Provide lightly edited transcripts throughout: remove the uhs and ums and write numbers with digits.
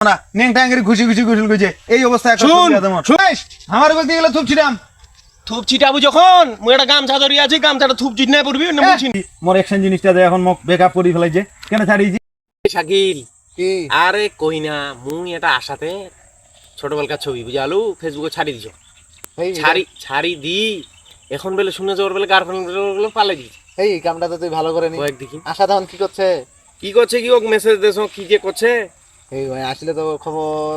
না নেংটাঙ্গের খুশি খুশি গোসল কইছে এই অবস্থা এখন আমার বলতে গেলে থুপ ছিটাম থুপ ছিটাবু যখন মুই একটা গামছা ধরি আছি গামছাটা থুপ ছিট নাই পড়বি না মুছিনি মোর অ্যাকশন জিনিসটা দে এখন মোক বেকআপ করি ফেলাইছে কেন ছাড়িছি শাকিল কি আরে কই না মুই এটা আশাতে ছোটবেলাকার ছবি বুঝালু ফেসবুকে ছাড়ি দিছো ছাড়ি দি এখন বেলে শুনে যাওয়ার বেলে গার্লফ্রেন্ড গুলো পালে দি এই কামটা তো তুই ভালো করে নি কয়েক দেখি আশা তখন কি করছে কি ওক মেসেজ দেছো কি যে করছে এই ভাই আসলে তো খবর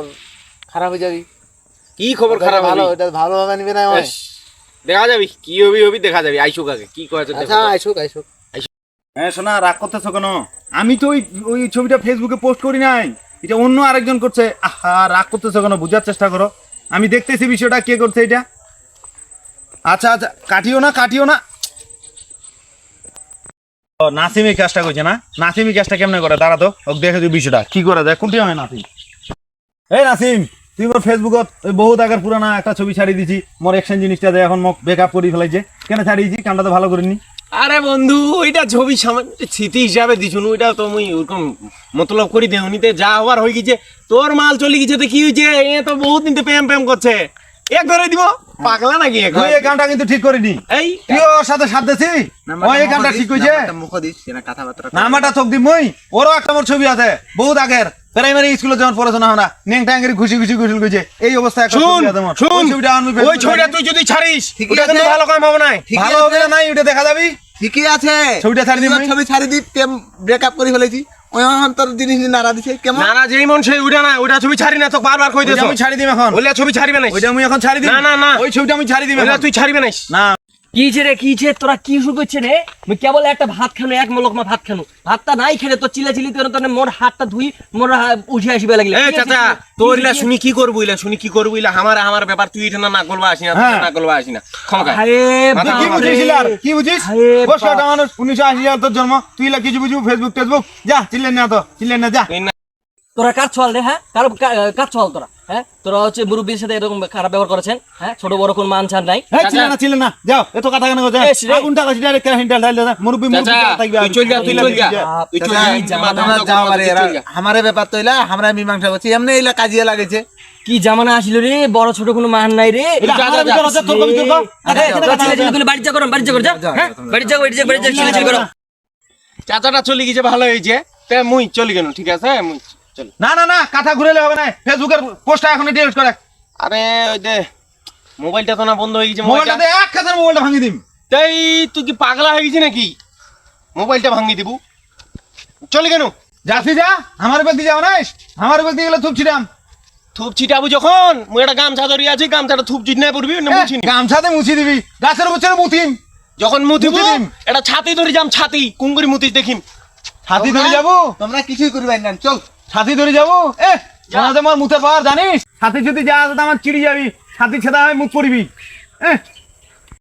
খারাপ হয়ে যাবি কি খবর খারাপ ভালো এটা ভালো ভাবে নিবে না ওই দেখা যাবি কি হবি দেখা যাবি আইসুক আগে কি কয়েছে আচ্ছা আইসুক হ্যাঁ শোনা রাগ করতেছো কেন আমি তো ওই ছবিটা ফেসবুকে পোস্ট করি নাই এটা অন্য আরেকজন করছে আহা রাগ করতেছো কেন বুঝার চেষ্টা করো আমি দেখতেছি বিষয়টা কে করছে এটা আচ্ছা আচ্ছা কাটিও না নাসিম এই কাজটা করছে না নাসিম এই কাজটা কেমনে করে দাঁড়া তো ওকে দেখে দিই বিষয়টা কি করা যায় কোনটি হয় নাসিম এই নাসিম তুই মোর ফেসবুকত ওই বহুত আগের পুরানা একটা ছবি ছাড়িয়ে দিছি মোর অ্যাকশন জিনিসটা দে এখন মোক বেকআপ করি ফেলাইছে কেন ছাড়িয়েছি কামটা তো ভালো করিনি আরে বন্ধু ওইটা ছবি স্মৃতি হিসাবে দিছুন ওইটা তো মুই ওরকম মতলব করি দেউনিতে যা হওয়ার হয়ে গেছে তোর মাল চলে গেছে তো কি হয়েছে এ তো বহুত দিন প্রেম করছে এক ধরে দিব পাগলা নাকি তুই এই গানটা কিন্তু ঠিক করিনি এই তুই ওর সাথে সাথ দিছি ওই এই গানটা ঠিক কইছে মুখ দিস এনা কথাবার্তা নামাটা থক দি মই ওরও একটা মোর ছবি আছে বহুত আগের প্রাইমারি স্কুলে যখন পড়াশোনা হয় না নেংটাঙ্গের খুশি খুশি গোসল কইছে এই অবস্থা এখন শুন ছবিটা আমি ওই ছবিটা তুই যদি ছাড়িস ঠিকই ওটা কিন্তু আছে। ভালো কাম হবে না ভালো হবে না নাই ওটা দেখা যাবি ঠিকই আছে ছবিটা ছাড়ি দিই ছবি ছাড়ি দি প্রেম ব্রেকআপ করে ফেলেছি ওই অন্তর জিনিস নাড়া দিছে কেমন না যেই মন সেই ওইটা না ওইটা ছবি ছাড়ি না তো বারবার কই দেছ আমি ছাড়ি দিম এখন ওইলা ছবি ছাড়িবে না ওইটা আমি এখন ছাড়ি দিম না ওই ছবিটা আমি ছাড়ি দিম ওইলা তুই ছাড়িবে না না কিছে তোরা কি শুরু করছে রে আমি কেবল একটা ভাত খানো এক মলকমা ভাত খানো ভাতটা নাই খেলে তো চিলি তোর মোর হাতটা ধুই মোর উঠে আসবে লাগলে এই চাচা তোর ইলা শুনি কি করবো ইলা আমার ব্যাপার তুই এটা না করবা আসি না করবা আসি না ক্ষমা আরে কি বুঝিস আর কি বুঝিস বছরটা মানুষ 1980 সাল তোর জন্ম তুই লা কিছু বুঝবো ফেসবুক যা চিল্লেন না যা তোরা কার ছল রে হ্যাঁ কার ছল তোরা হ্যাঁ তোরা হচ্ছে মুরব্বীর সাথে এরকম খারাপ ব্যবহার করেছেন হ্যাঁ ছোট বড় কোন মান ছাড় নাই চিল্লেন না যাও এত কথা কেন কথা আগুনটা কাছে ডাইরেক্ট হিন্টাল ঢাল দে মুরব্বি থাকবে তুই চল যা আমরা যাও আরে আমারে ব্যাপার তো ইলা আমরা মীমাংসা করছি এমনি ইলা কাজিয়া লাগেছে কি জামানা আসিল রে বড় ছোট কোনো মান নাই রে বাড়ি যা চাচাটা চলে গেছে ভালো হয়েছে তে মুই চলে গেল ঠিক আছে মুই চল না কথা ঘুরেলে হবে না ফেসবুকের পোস্টটা এখন ডিলিট করে আরে ওই দে মোবাইলটা তো না বন্ধ হয়ে গেছে মোবাইলটা দে এক খাতার মোবাইলটা ভাঙি দিম তাই তুই কি পাগলা হয়ে গেছিস নাকি মোবাইলটা ভাঙি দিব চলে গেল যাসি যা আমার ব্যক্তি যাও না আমার ব্যক্তি গেলে থুপ ছিটাম থুপ ছিটাবু যখন মুই একটা গামছা ধরি আছি গামছাটা থুপ ছিট নাই পড়বি না মুছিনি গামছাতে মুছি দিবি গাছের উপরে মুতিম যখন মুতিব মুতি দিম। এটা ছাতি ধরে যাম ছাতি কুঙ্গুরি মুতিস দেখিম ছাতি ধরে যাবো তোমরা কিছুই করবে না চল ছাতি ধরে যাবো জানাতে আমার মুতে পাওয়ার জানিস ছাতি যদি যা আমার চিড়ি যাবি ছাতি ছেদা হয় মুখ পড়বি